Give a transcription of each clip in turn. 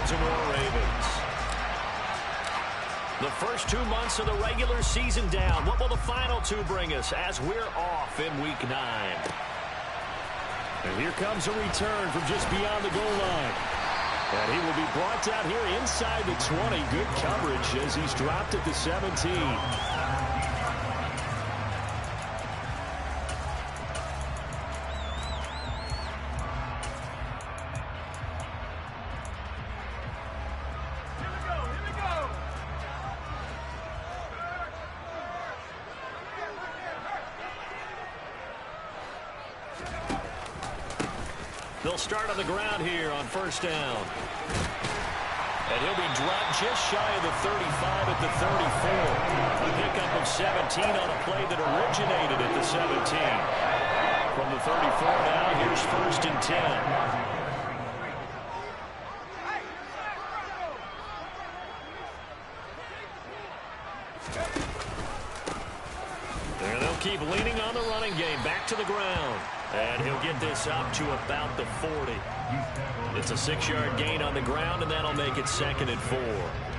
Baltimore Ravens. The first 2 months of the regular season down. What will the final 2 bring us as we're off in Week 9? And here comes a return from just beyond the goal line. And he will be brought down here inside the 20. Good coverage as he's dropped at the 17. They'll start on the ground here on first down. And he'll be dropped just shy of the 35 at the 34. A pickup of 17 on a play that originated at the 17. From the 34 now, here's first and 10. And they'll keep leaning on the running game. Back to the ground. And he'll get this up to about the 40. It's a 6-yard gain on the ground, and that'll make it 2nd and 4.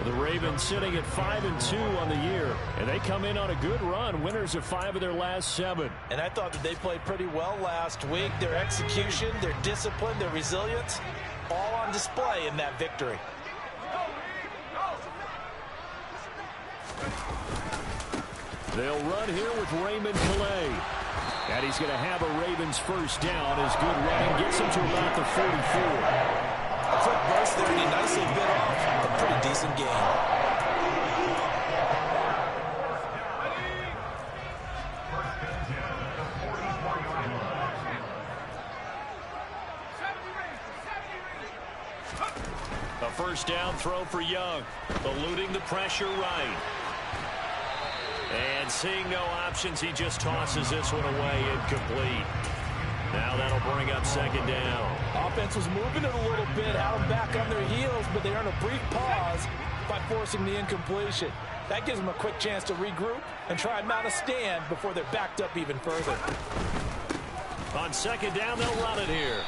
The Ravens sitting at 5-2 on the year, and they come in on a good run, winners of 5 of their last 7. And I thought that they played pretty well last week. Their execution, their discipline, their resilience, all on display in that victory. They'll run here with Raymond Calais. And he's going to have a Ravens first down as good running gets him to about the 44. A quick burst there, and he nicely bit off a pretty decent gain. A first down throw for Young, eluding the pressure right. And seeing no options, he just tosses this one away, incomplete. Now that'll bring up 2nd down. Offense was moving it a little bit, had them back on their heels, but they earned a brief pause by forcing the incompletion. That gives them a quick chance to regroup and try and mount a stand before they're backed up even further. On 2nd down, they'll run it here.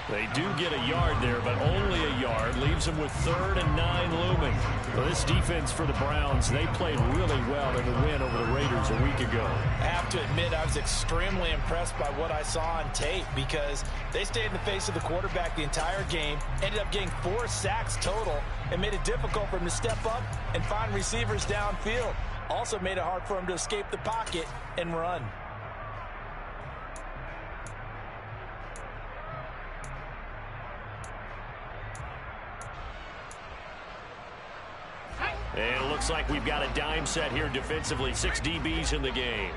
They do get a yard there, but only a yard. Leaves them with 3rd and 9 looming. Well, this defense for the Browns, they played really well in the win over the Raiders a week ago. I have to admit, I was extremely impressed by what I saw on tape because they stayed in the face of the quarterback the entire game, ended up getting 4 sacks total, and made it difficult for him to step up and find receivers downfield. Also made it hard for him to escape the pocket and run. And it looks like we've got a dime set here defensively. 6 DBs in the game.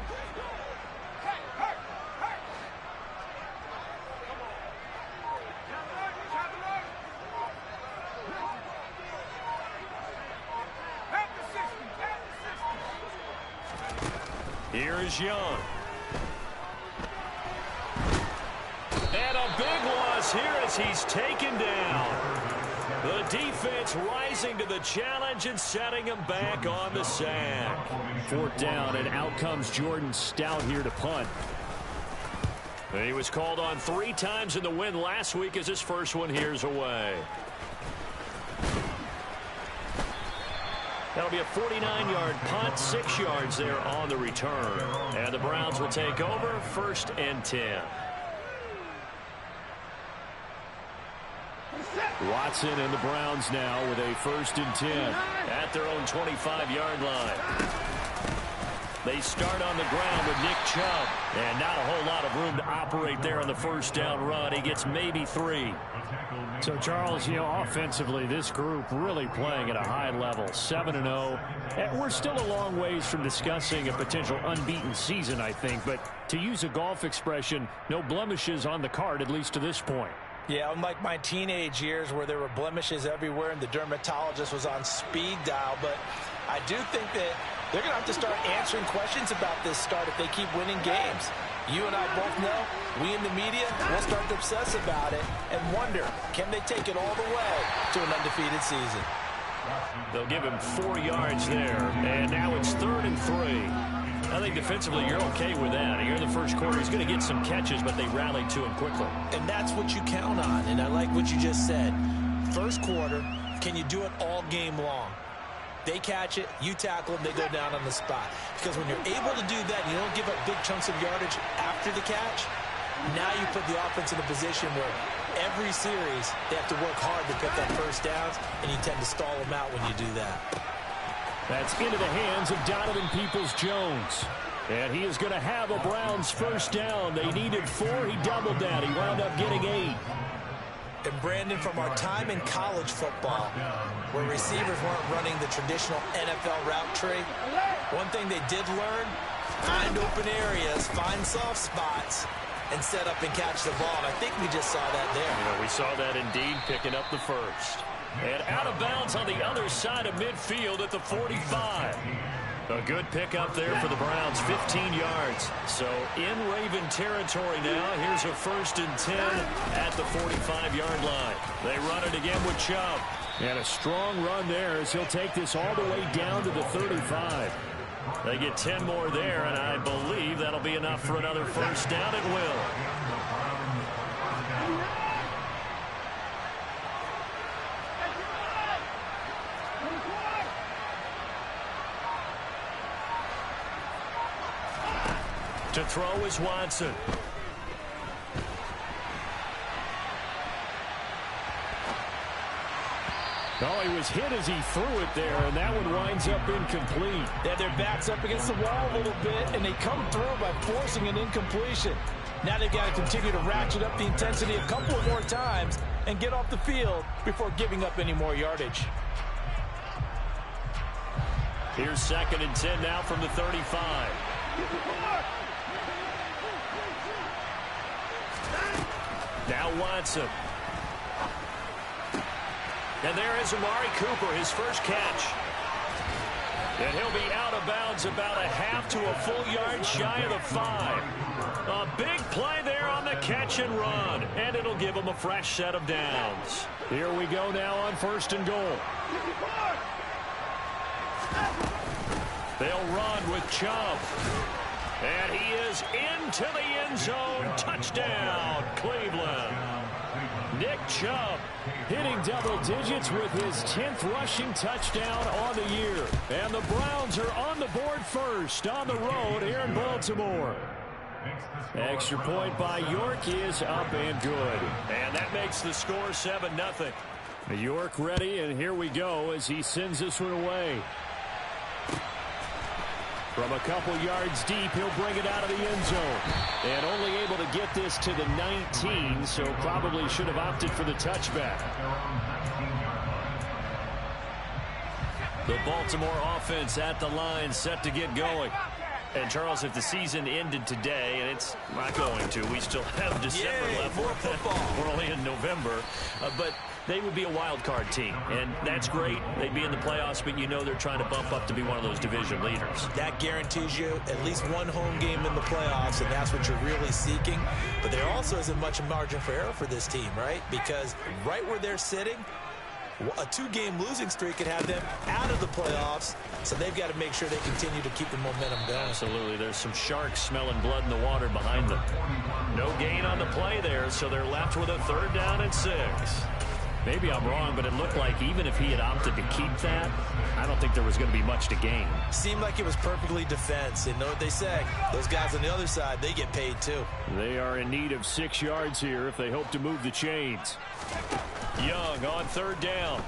Here is Young. And a big loss here as he's taken down. The defense rising to the challenge and setting him back on the sack. 4th down, and out comes Jordan Stout here to punt. He was called on 3 times in the win last week as his first one here's away. That'll be a 49-yard punt, 6 yards there on the return. And the Browns will take over 1st and 10. Watson and the Browns now with a 1st and 10. At their own 25-yard line. They start on the ground with Nick Chubb. And not a whole lot of room to operate there on the first down run. He gets maybe 3. So, Charles, offensively, this group really playing at a high level, 7-0. And we're still a long ways from discussing a potential unbeaten season, I think. But to use a golf expression, no blemishes on the card, at least to this point. Yeah, unlike my teenage years where there were blemishes everywhere and the dermatologist was on speed dial. But I do think that they're going to have to start answering questions about this start if they keep winning games. You and I both know, we in the media will start to obsess about it and wonder, can they take it all the way to an undefeated season? They'll give him 4 yards there. And now it's 3rd and 3. I think defensively you're okay with that. Here in the first quarter, he's going to get some catches, but they rallied to him quickly. And that's what you count on. And I like what you just said. First quarter, can you do it all game long? They catch it, you tackle them, they go down on the spot. Because when you're able to do that and you don't give up big chunks of yardage after the catch, now you put the offense in a position where every series they have to work hard to pick up first downs, and you tend to stall them out when you do that. That's into the hands of Donovan Peoples-Jones. And he is going to have a Browns first down. They needed 4. He doubled that. He wound up getting 8. And Brandon, from our time in college football, where receivers weren't running the traditional NFL route tree, one thing they did learn, find open areas, find soft spots, and set up and catch the ball. And I think we just saw that there. You know, we saw that indeed, picking up the first. And out of bounds on the other side of midfield at the 45. A good pickup there for the Browns, 15 yards. So in Raven territory now. Here's a 1st and 10 at the 45-yard line. They run it again with Chubb. And a strong run there as he'll take this all the way down to the 35. They get 10 more there, and I believe that'll be enough for another first down. It will. To throw is Watson. Oh, he was hit as he threw it there, and that one winds up incomplete. Yeah, their back's up against the wall a little bit, and they come through by forcing an incompletion. Now they've got to continue to ratchet up the intensity a couple of more times and get off the field before giving up any more yardage. Here's 2nd and 10 now from the 35. Now Watson. And there is Amari Cooper, his first catch. And he'll be out of bounds about a half to a full yard shy of the 5. A big play there on the catch and run. And it'll give him a fresh set of downs. Here we go now on 1st and goal. They'll run with Chubb. And he is into the end zone. Touchdown, Cleveland. Nick Chubb hitting double digits with his 10th rushing touchdown on the year. And the Browns are on the board first on the road here in Baltimore. Extra point by York is up and good. And that makes the score 7-0. York ready, and here we go as he sends this one away. From a couple yards deep, he'll bring it out of the end zone. And only able to get this to the 19, so probably should have opted for the touchback. The Baltimore offense at the line, set to get going. And, Charles, if the season ended today, and it's not going to, we still have December left. More football. We're only in November. But they would be a wild card team, and that's great. They'd be in the playoffs, but you know they're trying to bump up to be one of those division leaders. That guarantees you at least one home game in the playoffs, and that's what you're really seeking. But there also isn't much margin for error for this team, right? Because right where they're sitting, a 2-game losing streak could have them out of the playoffs, so they've got to make sure they continue to keep the momentum going. Absolutely. There's some sharks smelling blood in the water behind them. No gain on the play there, so they're left with a 3rd down and 6. Maybe I'm wrong, but it looked like even if he had opted to keep that, I don't think there was going to be much to gain. Seemed like it was perfectly defense. And know what they say, those guys on the other side, they get paid too. They are in need of 6 yards here if they hope to move the chains. Young on 3rd down.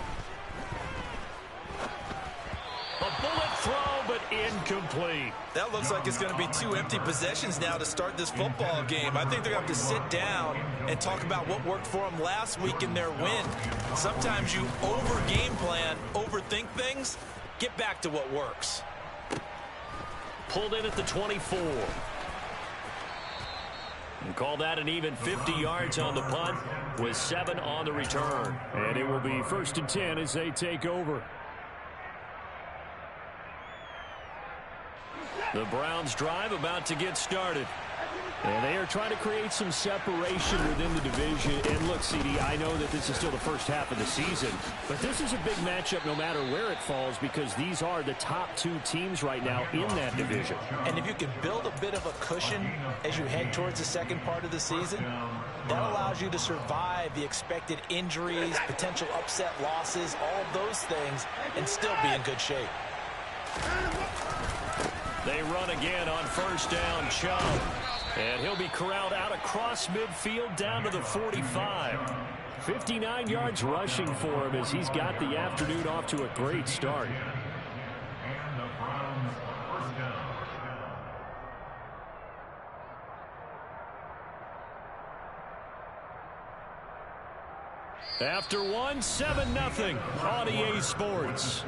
A bullet throw, but incomplete. That looks like it's going to be 2 empty possessions now to start this football game. I think they're going to have to sit down and talk about what worked for them last week in their win. Sometimes you over-game plan, overthink things, get back to what works. Pulled in at the 24. And call that an even 50 yards on the punt with 7 on the return. And it will be 1st and 10 as they take over. The Browns drive about to get started. And they are trying to create some separation within the division. And look, CD, I know that this is still the first half of the season, but this is a big matchup no matter where it falls because these are the top two teams right now in that division. And if you can build a bit of a cushion as you head towards the second part of the season, that allows you to survive the expected injuries, potential upset losses, all of those things, and still be in good shape. They run again on first down, Chubb. And he'll be corralled out across midfield down to the 45. 59 yards rushing for him as he's got the afternoon off to a great start. After one, 7-0 on EA Sports.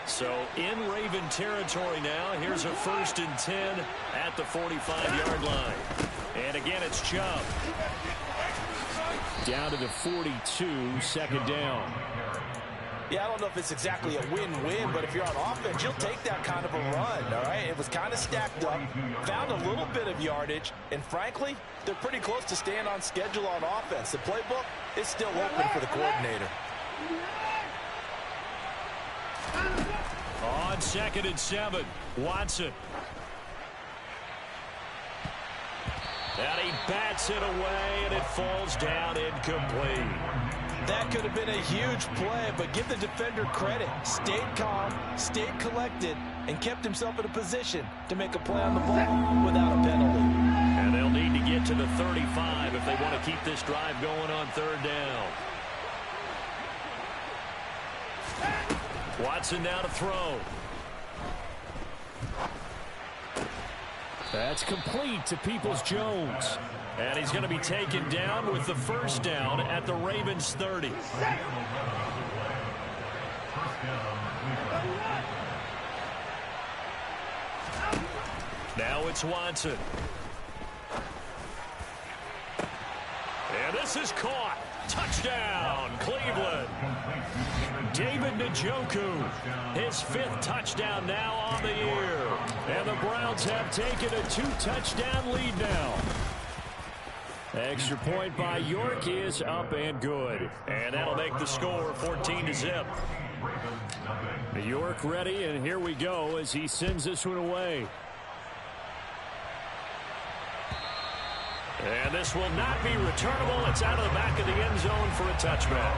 So in Raven territory now. Here's a 1st and 10 at the 45-yard line. And again, it's Chubb. Down to the 42, second down. Yeah, I don't know if it's exactly a win-win, but if you're on offense, you'll take that kind of a run, all right? It was kind of stacked up, found a little bit of yardage, and frankly, they're pretty close to staying on schedule on offense. The playbook is still open for the coordinator. On 2nd and 7, Watson. And he bats it away, and it falls down incomplete. That could have been a huge play, but give the defender credit. Stayed calm, stayed collected, and kept himself in a position to make a play on the ball without a penalty. And they'll need to get to the 35 if they want to keep this drive going on 3rd down. Watson now to throw. That's complete to Peoples-Jones. And he's going to be taken down with the 1st down at the Ravens 30. Now it's Watson. And this is caught. Touchdown, Cleveland. David Njoku, his 5th touchdown now on the year. And the Browns have taken a 2-touchdown lead now. Extra point by York is up and good. And that'll make the score 14-0. York ready, and here we go as he sends this one away. And this will not be returnable. It's out of the back of the end zone for a touchback.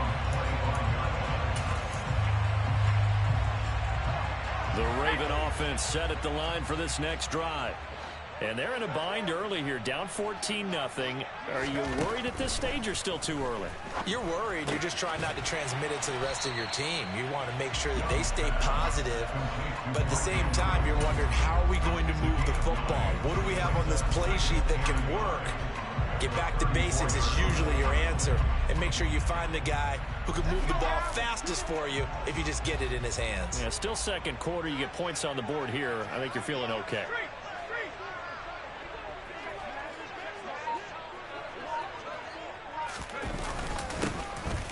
The Raven offense set at the line for this next drive. And they're in a bind early here, down 14-0. Are you worried at this stage or still too early? You're worried. You're just trying not to transmit it to the rest of your team. You want to make sure that they stay positive, but at the same time, you're wondering, how are we going to move the football? What do we have on this play sheet that can work? Get back to basics is usually your answer, and make sure you find the guy who can move the ball fastest for you if you just get it in his hands. Yeah, still second quarter. You get points on the board here. I think you're feeling okay.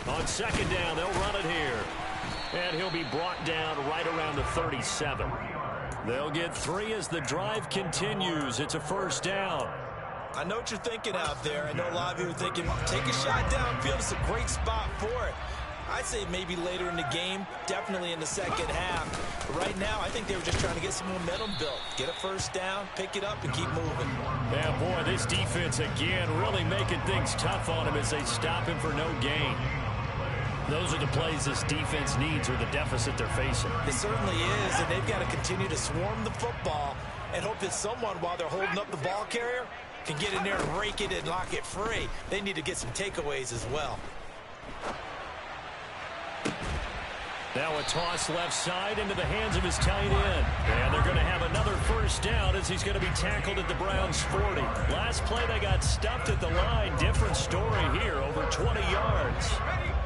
On 2nd down, they'll run it here. And he'll be brought down right around the 37. They'll get 3 as the drive continues. It's a 1st down. I know what you're thinking out there. I know a lot of you are thinking, take a shot downfield. It's a great spot for it. I'd say maybe later in the game, definitely in the second half. But right now, I think they were just trying to get some momentum built. Get a 1st down, pick it up, and keep moving. Yeah, boy, this defense again really making things tough on him as they stop him for no gain. Those are the plays this defense needs or the deficit they're facing. It certainly is, and they've got to continue to swarm the football and hope that someone, while they're holding up the ball carrier, can get in there and rake it and lock it free. They need to get some takeaways as well. Now a toss left side into the hands of his tight end. And they're going to have another 1st down as he's going to be tackled at the Browns' 40. Last play they got stuffed at the line. Different story here, over 20 yards.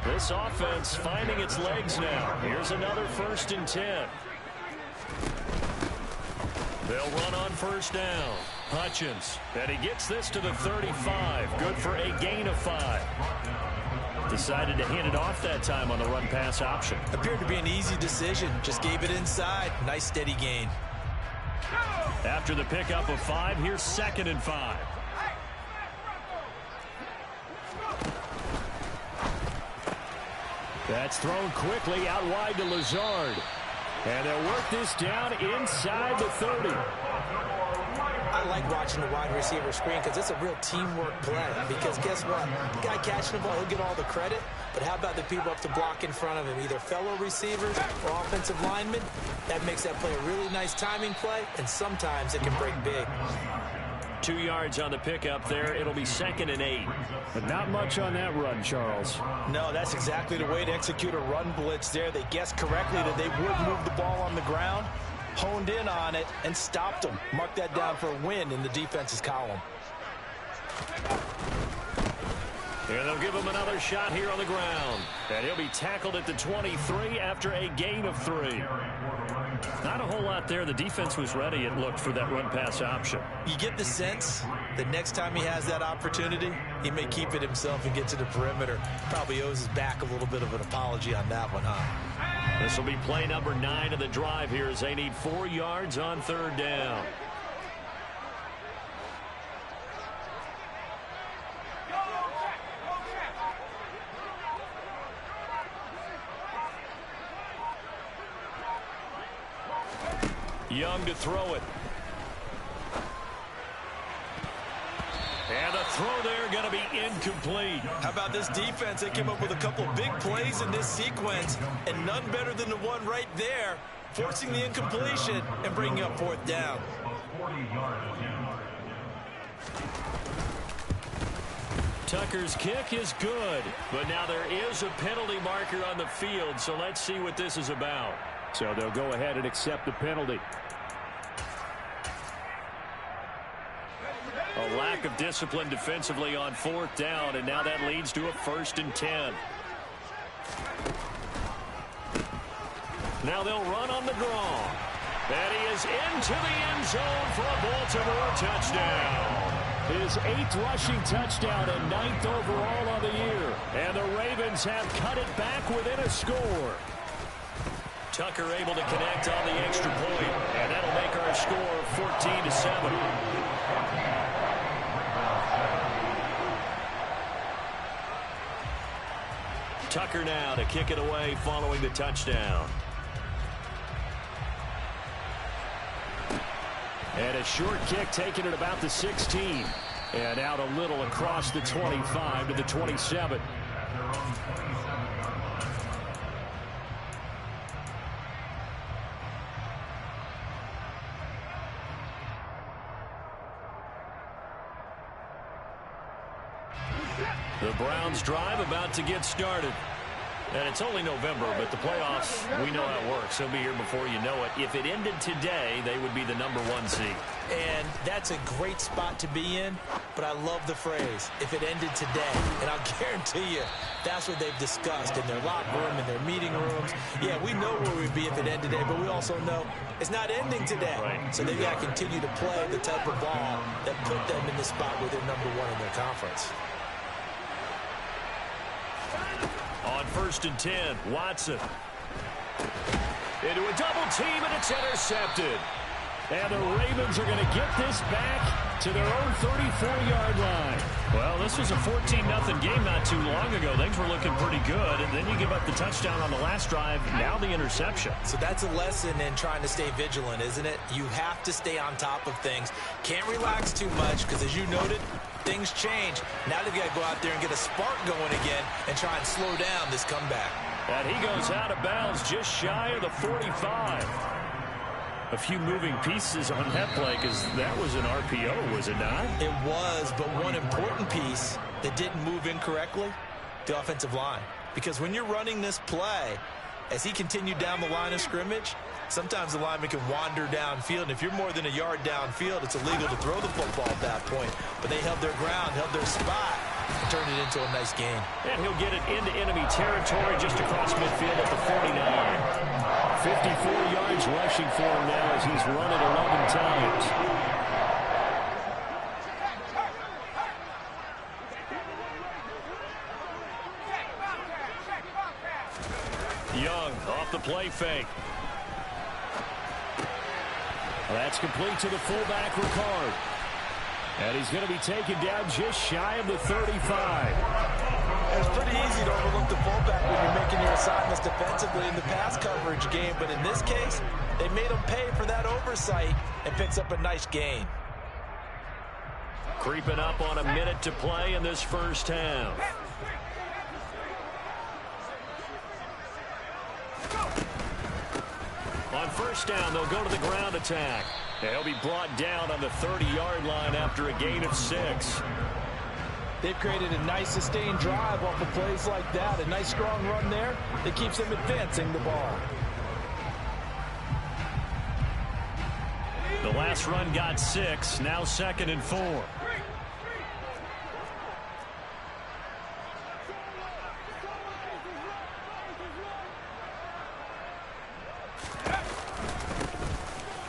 This offense finding its legs now. Here's another 1st and 10. They'll run on 1st down. Hutchins, and he gets this to the 35. Good for a gain of 5. Decided to hand it off that time on the run-pass option. Appeared to be an easy decision. Just gave it inside. Nice steady gain. After the pickup of 5, here's 2nd and 5. That's thrown quickly out wide to Lazard. And they'll work this down inside the 30. I like watching the wide receiver screen because it's a real teamwork play. Because guess what? The guy catching the ball, he'll get all the credit. But how about the people up to block in front of him, either fellow receivers or offensive linemen? That makes that play a really nice timing play, and sometimes it can break big. 2 yards on the pickup there. It'll be 2nd and 8. But not much on that run, Charles. No, that's exactly the way to execute a run blitz there. They guessed correctly that they would move the ball on the ground, honed in on it, and stopped them. Mark that down for a win in the defense's column. And they'll give him another shot here on the ground. And he'll be tackled at the 23 after a gain of 3. Not a whole lot there. The defense was ready, it looked, for that run-pass option. You get the sense that next time he has that opportunity, he may keep it himself and get to the perimeter. Probably owes his back a little bit of an apology on that one, huh? This will be play number 9 of the drive here as they need 4 yards on 3rd down. Young to throw it. And the throw there going to be incomplete. How about this defense? They came up with a couple of big plays in this sequence, and none better than the one right there, forcing the incompletion and bringing up 4th down. Tucker's kick is good, but now there is a penalty marker on the field, so let's see what this is about. So they'll go ahead and accept the penalty. A lack of discipline defensively on 4th down, and now that leads to a 1st and 10. Now they'll run on the draw. And he is into the end zone for a Baltimore touchdown. His 8th rushing touchdown and 9th overall on the year. And the Ravens have cut it back within a score. Tucker able to connect on the extra point, and that'll make our score 14-7. Tucker now to kick it away following the touchdown. And a short kick taken at about the 16. And out a little across the 25 to the 27. The Browns drive about to get started. And it's only November, but the playoffs, we know how it works. They'll be here before you know it. If it ended today, they would be the number 1 seed. And that's a great spot to be in, but I love the phrase, if it ended today. And I'll guarantee you, that's what they've discussed in their locker room, in their meeting rooms. Yeah, we know where we'd be if it ended today, but we also know it's not ending today. Right. So they've got to continue to play the type of ball that put them in the spot where they're number 1 in their conference. On 1st and 10, Watson. Into a double team, and it's intercepted. And the Ravens are going to get this back to their own 34-yard line. Well, this was a 14-0 game not too long ago. Things were looking pretty good, and then you give up the touchdown on the last drive, now the interception. So that's a lesson in trying to stay vigilant, isn't it? You have to stay on top of things. Can't relax too much, because as you noted, things change. Now they've got to go out there and get a spark going again and try and slow down this comeback. And he goes out of bounds just shy of the 45. A few moving pieces on that play because that was an RPO, was it not? It was, but one important piece that didn't move incorrectly, the offensive line. Because when you're running this play, as he continued down the line of scrimmage, sometimes the lineman can wander downfield, and if you're more than a yard downfield, it's illegal to throw the football at that point. But they held their ground, held their spot, and turned it into a nice gain. And he'll get it into enemy territory just across midfield at the 49. 54 yards rushing for him now as he's run it 11 times. play fake. Well, that's complete to the fullback, Ricard. And he's going to be taken down just shy of the 35. It's pretty easy to overlook the fullback when you're making your assignments defensively in the pass coverage game. But in this case, they made him pay for that oversight and picks up a nice gain. Creeping up on a minute to play in this first half. On first down, they'll go to the ground attack. They'll be brought down on the 30-yard line after a gain of 6. They've created a nice sustained drive off of plays like that. A nice strong run there that keeps them advancing the ball. The last run got 6, now 2nd and 4.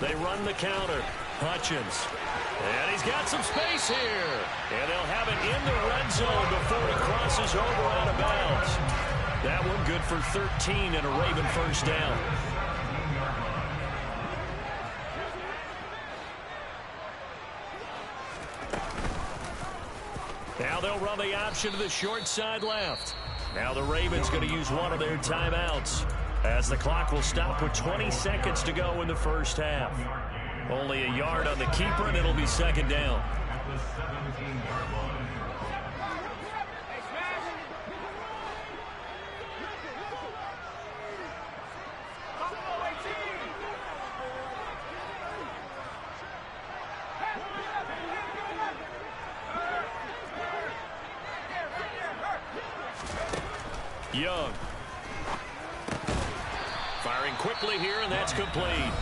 They run the counter. Hutchins. And he's got some space here. And they'll have it in the red zone before he crosses over out of bounds. That one good for 13 and a Raven first down. Now they'll run the option to the short side left. Now the Ravens going to use one of their timeouts, as the clock will stop with 20 seconds to go in the first half. Only a yard on the keeper, and it'll be 2nd down. Young. Firing quickly here, and that's complete.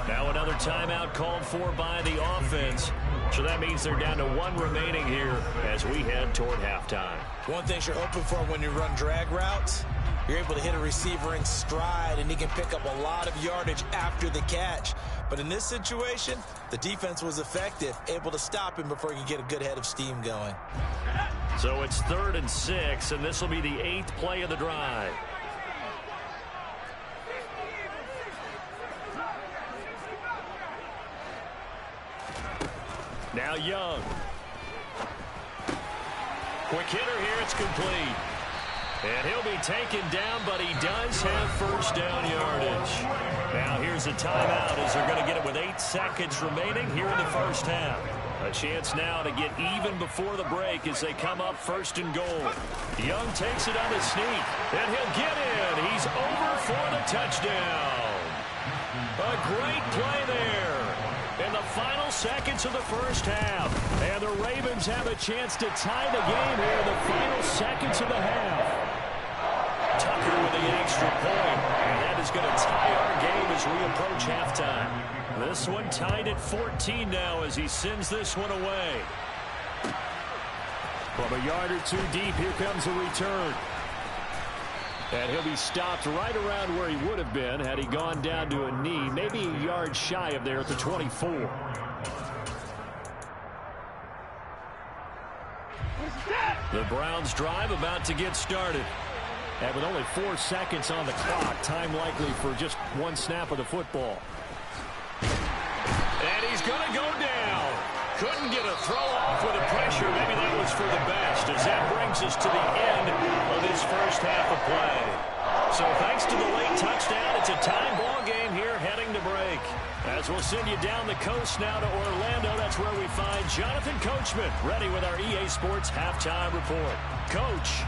Now another timeout called for by the offense. So that means they're down to 1 remaining here as we head toward halftime. One thing you're hoping for when you run drag routes, you're able to hit a receiver in stride, and he can pick up a lot of yardage after the catch. But in this situation, the defense was effective, able to stop him before he could get a good head of steam going. So it's 3rd and 6, and this will be the 8th play of the drive. Now Young. Quick hitter here, it's complete. And he'll be taken down, but he does have first down yardage. Now here's a timeout as they're going to get it with 8 seconds remaining here in the first half. A chance now to get even before the break as they come up 1st and goal. Young takes it on the sneak, and he'll get in. He's over for the touchdown. A great play there in the final seconds of the first half. And the Ravens have a chance to tie the game here in the final seconds of the half. Tucker with the extra point, and that is going to tie our game as we approach halftime. This one tied at 14 now as he sends this one away. From a yard or 2 deep, here comes a return. And he'll be stopped right around where he would have been had he gone down to a knee, maybe a yard shy of there at the 24. The Browns drive about to get started. And with only 4 seconds on the clock, time likely for just 1 snap of the football. And he's going to go down. Couldn't get a throw off with the pressure. Maybe that was for the best, as that brings us to the end of this first half of play. So thanks to the late touchdown, it's a tie ball game here heading to break. As we'll send you down the coast now to Orlando, that's where we find Jonathan Coachman ready with our EA Sports Halftime Report. Coach.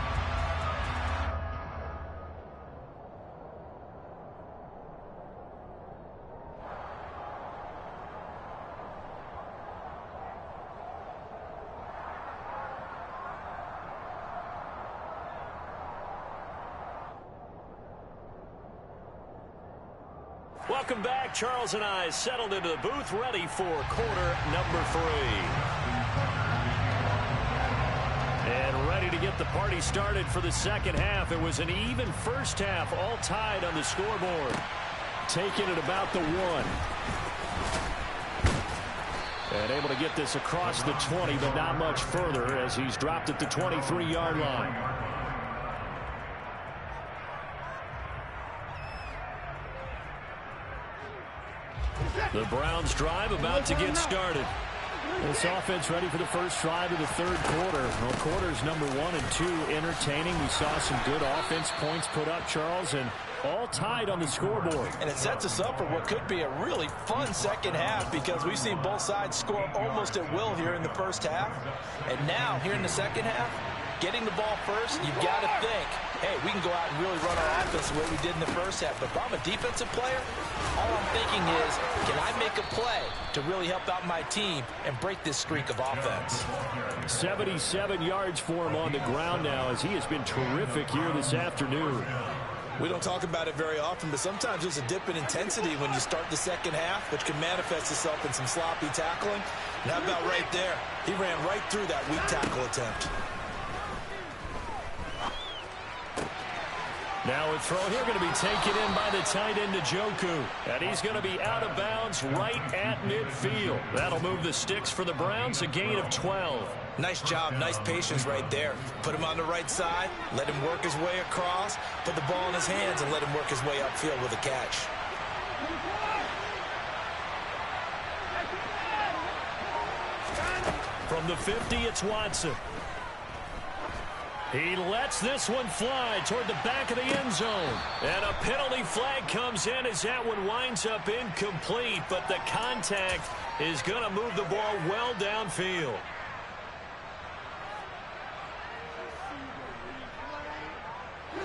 Welcome back. Charles and I settled into the booth, ready for quarter number 3. And ready to get the party started for the second half. It was an even first half, all tied on the scoreboard. Taking it about the 1. And able to get this across the 20, but not much further as he's dropped at the 23-yard line. The Browns drive about to get started. This offense ready for the first drive of the third quarter. Well, quarters number 1 and 2 entertaining. We saw some good offense points put up, Charles, and all tied on the scoreboard. And it sets us up for what could be a really fun second half because we've seen both sides score almost at will here in the first half. And now, here in the second half, getting the ball first, you've got to think, hey, we can go out and really run our offense the way we did in the first half. But if I'm a defensive player, all I'm thinking is, can I make a play to really help out my team and break this streak of offense? 77 yards for him on the ground now as he has been terrific here this afternoon. We don't talk about it very often, but sometimes there's a dip in intensity when you start the second half, which can manifest itself in some sloppy tackling. And how about right there? He ran right through that weak tackle attempt. Now a throw here going to be taken in by the tight end Njoku. And he's going to be out of bounds right at midfield. That'll move the sticks for the Browns, a gain of 12. Nice job, nice patience right there. Put him on the right side, let him work his way across, put the ball in his hands, and let him work his way upfield with a catch. From the 50, it's Watson. He lets this one fly toward the back of the end zone. And a penalty flag comes in as that one winds up incomplete, but the contact is going to move the ball well downfield.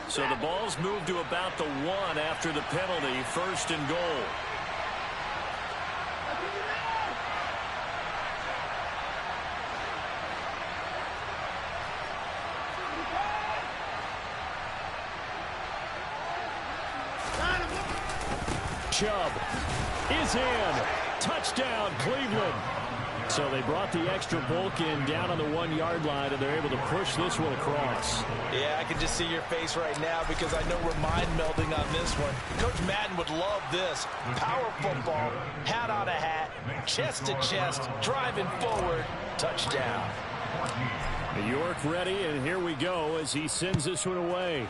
So the ball's moved to about the 1 after the penalty, 1st and goal. Chubb is in. Touchdown, Cleveland. So they brought the extra bulk in down on the 1-yard line, and they're able to push this one across. Yeah, I can just see your face right now because I know we're mind melding on this one. Coach Madden would love this. Power football, hat on a hat, chest to chest, driving forward, touchdown. York ready, and here we go as he sends this one away.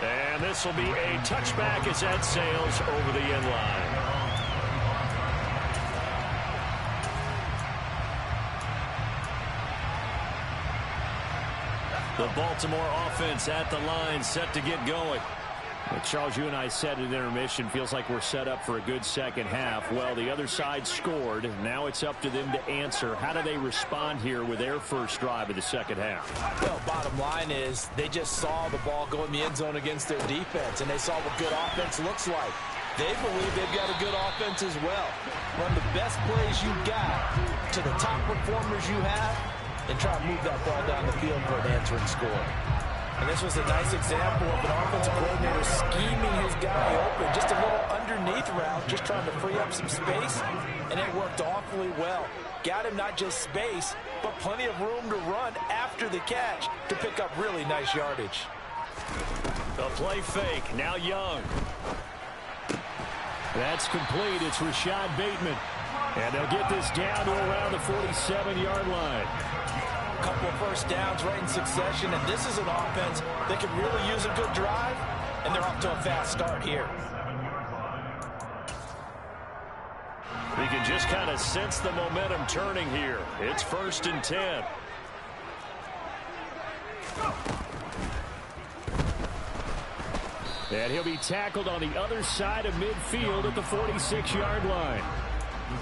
And this will be a touchback as that sails over the end line. The Baltimore offense at the line, set to get going. Well, Charles, you and I said at intermission, feels like we're set up for a good second half. Well, the other side scored. Now it's up to them to answer. How do they respond here with their first drive of the second half? Well, bottom line is they just saw the ball go in the end zone against their defense, and they saw what good offense looks like. They believe they've got a good offense as well. Run the best plays you got to the top performers you have, and try to move that ball down the field for an answering score. And this was a nice example of an offensive coordinator scheming his guy open. Just a little underneath route, just trying to free up some space, and it worked awfully well. Got him not just space, but plenty of room to run after the catch to pick up really nice yardage. The play fake, now Young. That's complete. It's Rashad Bateman. And they'll get this down to around the 47-yard line. A couple of first downs right in succession, and this is an offense that could really use a good drive, and they're off to a fast start here. We can just kind of sense the momentum turning here. It's 1st and 10. And he'll be tackled on the other side of midfield at the 46-yard line.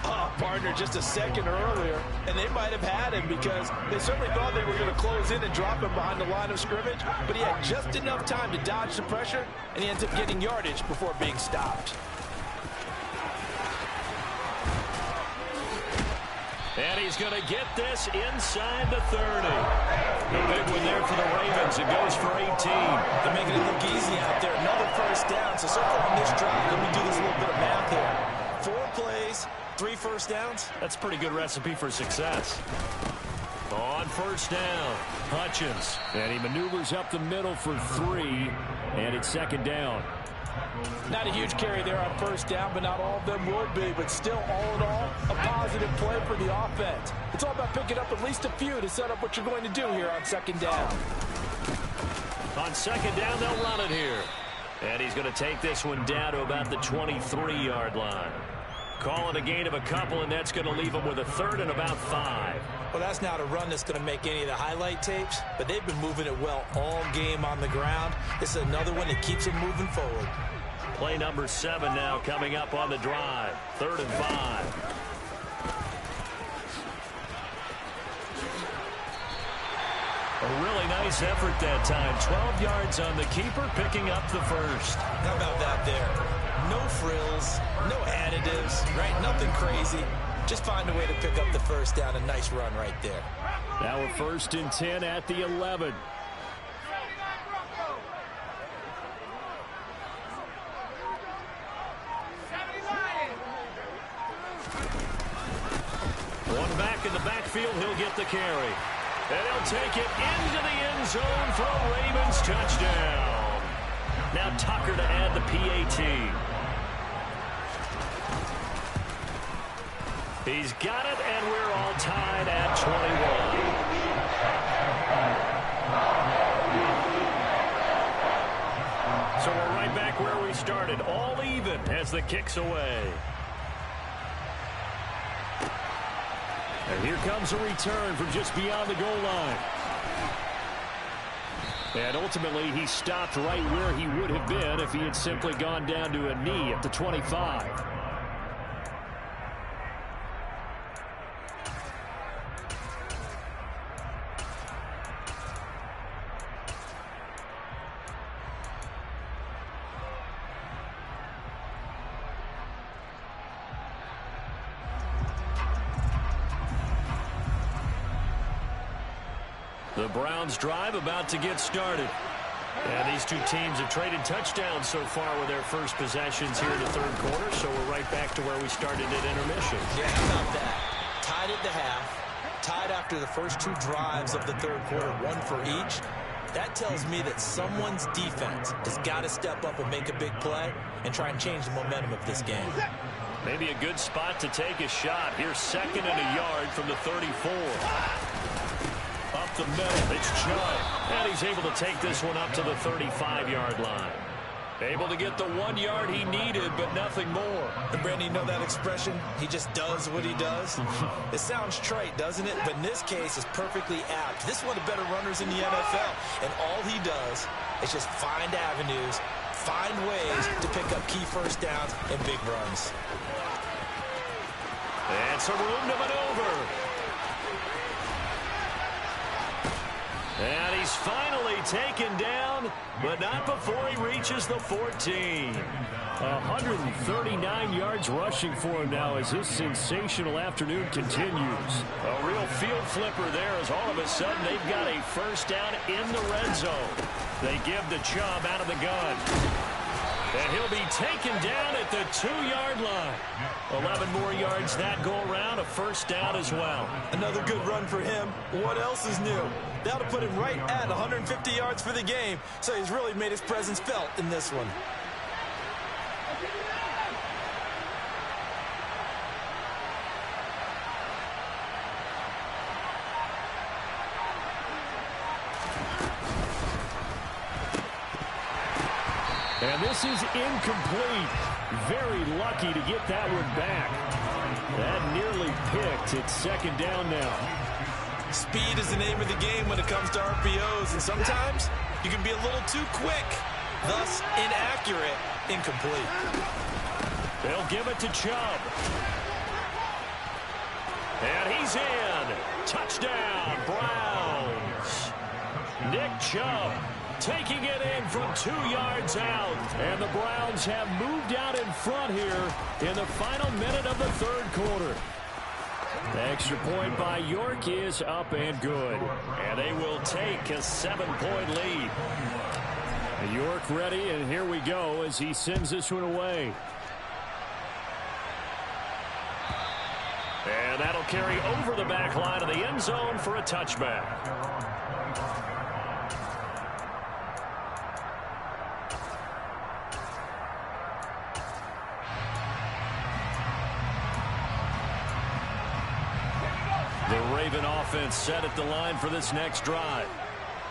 Oh, partner, just a second earlier, and they might have had him because they certainly thought they were going to close in and drop him behind the line of scrimmage, but he had just enough time to dodge the pressure, and he ends up getting yardage before being stopped. And he's going to get this inside the 30. The big one there for the Ravens. It goes for 18. They're making it look easy out there. Another first down. So far on this drive, let me do this little bit of math here. 4 plays, 3 first downs. That's a pretty good recipe for success. On first down, Hutchins. And he maneuvers up the middle for 3, and it's 2nd down. Not a huge carry there on first down, but not all of them would be. But still, all in all, a positive play for the offense. It's all about picking up at least a few to set up what you're going to do here on 2nd down. On 2nd down, they'll run it here. And he's going to take this one down to about the 23-yard line. Call it a gain of a couple, and that's going to leave him with a third and about 5. Well, that's not a run that's going to make any of the highlight tapes, but they've been moving it well all game on the ground. This is another one that keeps them moving forward. Play number 7 now coming up on the drive. 3rd and 5. A really nice effort that time. 12 yards on the keeper, picking up the first. How about that there? No frills, no additives, right? Nothing crazy. Just find a way to pick up the first down. A nice run right there. Now we're 1st and 10 at the 11. One back in the backfield, he'll get the carry. And he'll take it into the end zone for a Ravens touchdown. Now Tucker to add the PAT. He's got it, and we're all tied at 21. So we're right back where we started, all even as the kick's away. And here comes a return from just beyond the goal line. And ultimately, he stopped right where he would have been if he had simply gone down to a knee at the 25. The Browns drive about to get started. And these two teams have traded touchdowns so far with their first possessions here in the 3rd quarter, so we're right back to where we started at intermission. Yeah, how about that? Tied at the half, tied after the first 2 drives of the 3rd quarter, 1 for each. That tells me that someone's defense has got to step up and make a big play and try and change the momentum of this game. Maybe a good spot to take a shot. Here's 2nd and a yard from the 34. Up the middle, it's Chubb. And he's able to take this one up to the 35-yard line. Able to get the 1 yard he needed, but nothing more. And Brandon, you know that expression? He just does what he does? It sounds trite, doesn't it? But in this case, it's perfectly apt. This is one of the better runners in the NFL. And all he does is just find avenues, find ways to pick up key first downs and big runs. And some room to maneuver. And he's finally taken down, but not before he reaches the 14. 139 yards rushing for him now as this sensational afternoon continues. A real field flipper there as all of a sudden they've got a first down in the red zone. They give the Chubb out of the gun. And he'll be taken down at the 2-yard line. 11 more yards that go around, a first down as well. Another good run for him. What else is new? That'll put him right at 150 yards for the game. So he's really made his presence felt in this one. And this is incomplete. Very lucky to get that one back. That nearly picked. It's 2nd down now. Speed is the name of the game when it comes to RPOs, and sometimes you can be a little too quick, thus inaccurate, incomplete. They'll give it to Chubb. And he's in. Touchdown, Browns. Nick Chubb taking it in from 2 yards out. And the Browns have moved out in front here in the final minute of the 3rd quarter. The extra point by York is up and good. And they will take a 7-point lead. York ready, and here we go as he sends this one away. And that'll carry over the back line of the end zone for a touchback. The Raven offense set at the line for this next drive.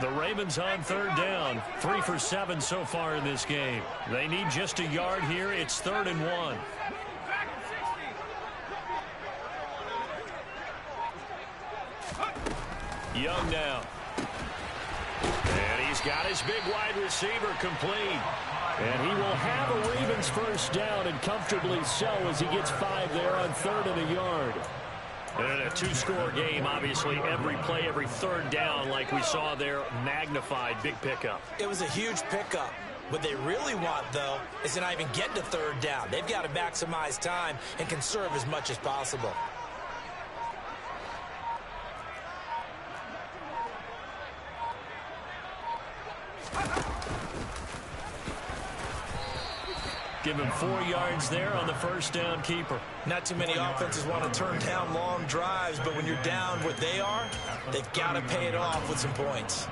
The Ravens on third down. 3 for 7 so far in this game. They need just a yard here. It's 3rd and 1. Young now. And he's got his big wide receiver complete. And he will have a Ravens first down, and comfortably so, as he gets 5 there on 3rd and a yard. And in a 2-score game, obviously, every play, every 3rd down, like we saw there, magnified, big pickup. It was a huge pickup. What they really want, though, is to not even get to 3rd down. They've got to maximize time and conserve as much as possible. Give him 4 yards there on the first down keeper. Not too many offenses want to turn down long drives, but when you're down what they are, they've got to pay it off with some points.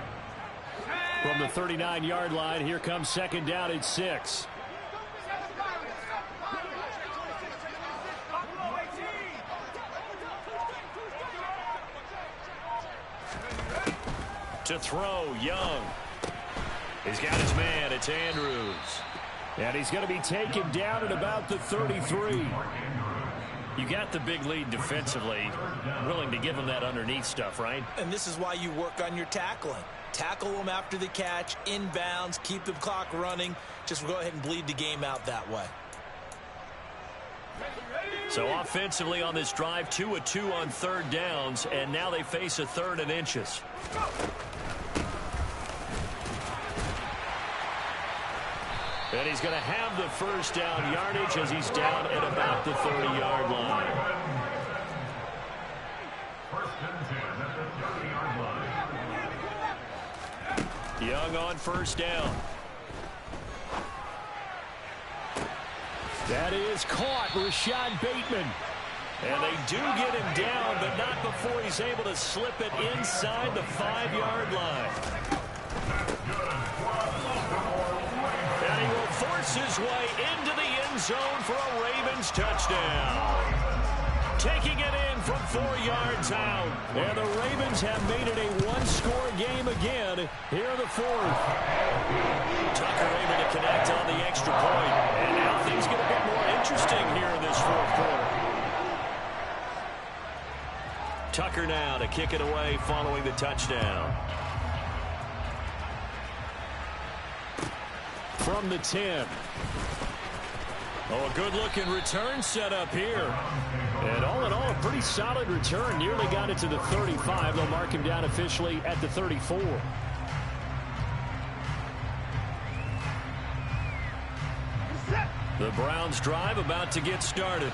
From the 39-yard line, here comes 2nd down at 6. To throw, Young. He's got his man. It's Andrews. And he's going to be taken down at about the 33. You got the big lead defensively. Willing to give him that underneath stuff, right? And this is why you work on your tackling. Tackle them after the catch, inbounds, keep the clock running. Just go ahead and bleed the game out that way. So offensively on this drive, 2 of 2 on 3rd downs, and now they face a 3rd and inches. And he's going to have the first down yardage as he's down at about the 30-yard line. Young on first down. That is caught, Rashad Bateman. And they do get him down, but not before he's able to slip it inside the 5-yard line. And he will force his way into the end zone for a Ravens touchdown. Taking it in from 4 yards out. And the Ravens have made it a 1-score game again here in the 4th. Tucker able to connect on the extra point. And now things get a bit more interesting here in this 4th quarter. Tucker now to kick it away following the touchdown. From the 10. Oh, a good-looking return set up here. And all in all, a pretty solid return. Nearly got it to the 35. They'll mark him down officially at the 34. The Browns drive about to get started.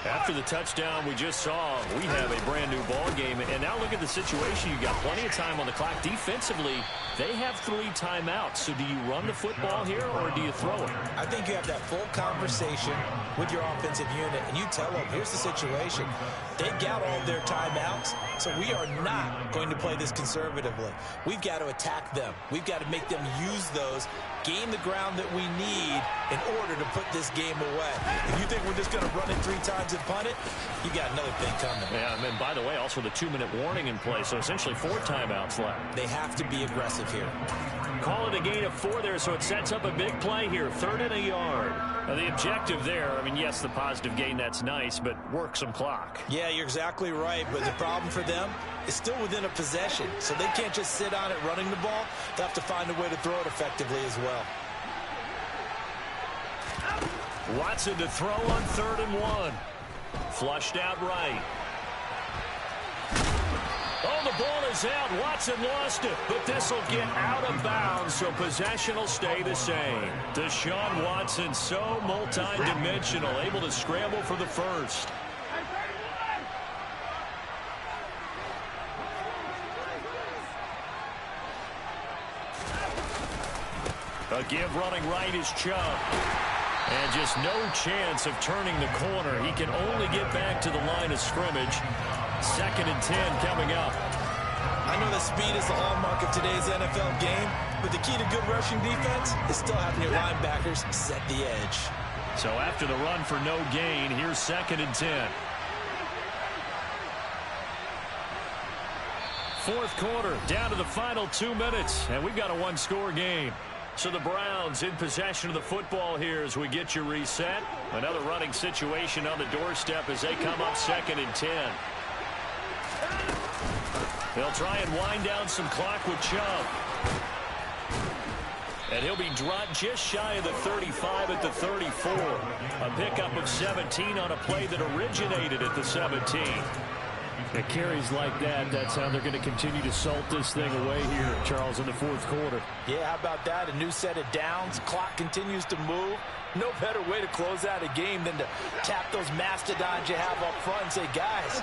After the touchdown we just saw, we have a brand new ball game. And now look at the situation. You've got plenty of time on the clock. Defensively, they have 3 timeouts. So do you run the football here or do you throw it? I think you have that full conversation with your offensive unit, and you tell them, here's the situation. They've got all their timeouts, so we are not going to play this conservatively. We've got to attack them. We've got to make them use those, gain the ground that we need in order to put this game away. If you think we're just going to run it 3 times and punt it, you got another thing coming. Yeah, and then, by the way, also the 2-minute warning in play, so essentially 4 timeouts left. They have to be aggressive here. Call it a gain of 4 there, so it sets up a big play here, 3rd and a yard. Now, the objective there, I mean, yes, the positive gain, that's nice, but work some clock. Yeah, you're exactly right, but the problem for them is still within a possession, so they can't just sit on it running the ball. They'll have to find a way to throw it effectively as well. Watson to throw on 3rd and 1. Flushed out right. Oh, the ball is out. Watson lost it, but this will get out of bounds, so possession will stay the same. Deshaun Watson, so multi-dimensional, able to scramble for the first. A give running right is Chubb. And just no chance of turning the corner. He can only get back to the line of scrimmage. 2nd and 10 coming up. I know that speed is the hallmark of today's NFL game, but the key to good rushing defense is still having your linebackers set the edge. So after the run for no gain, here's 2nd and 10. Fourth quarter, down to the final 2 minutes, and we've got a one-score game. So the Browns in possession of the football here as we get you reset. Another running situation on the doorstep as they come up 2nd and 10. They'll try and wind down some clock with Chubb. And he'll be dropped just shy of the 35 at the 34. A pickup of 17 on a play that originated at the 17. It carries like that. That's how they're going to continue to salt this thing away here, Charles, in the fourth quarter. Yeah, how about that? A new set of downs. Clock continues to move. No better way to close out a game than to tap those mastodons you have up front and say, guys,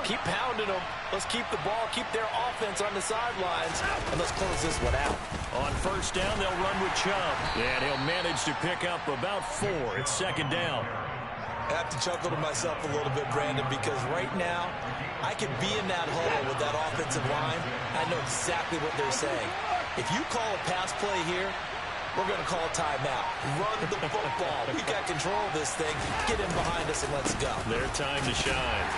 keep pounding them. Let's keep the ball, keep their offense on the sidelines, and let's close this one out. On first down, they'll run with Chubb. And he'll manage to pick up about 4. It's 2nd down. I have to chuckle to myself a little bit, Brandon, because right now I could be in that huddle with that offensive line. I know exactly what they're saying. If you call a pass play here, we're going to call a timeout. Run the football. We got control of this thing. Get in behind us and let's go. Their time to shine.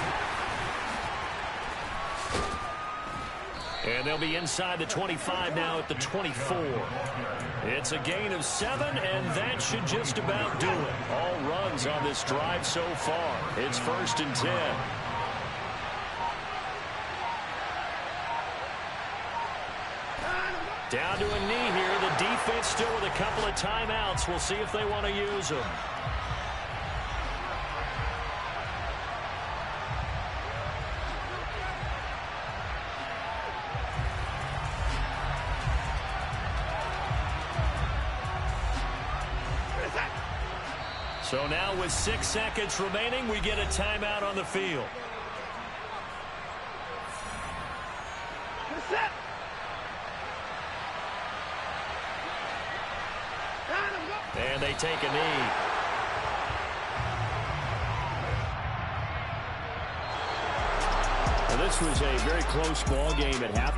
And they'll be inside the 25 now at the 24. It's a gain of 7, and that should just about do it. All runs on this drive so far. It's 1st and 10. Down to a knee here. The defense still with a couple of timeouts. We'll see if they want to use them. So now with 6 seconds remaining, we get a timeout on the field. And they take a knee. Well, this was a very close ball game at halftime.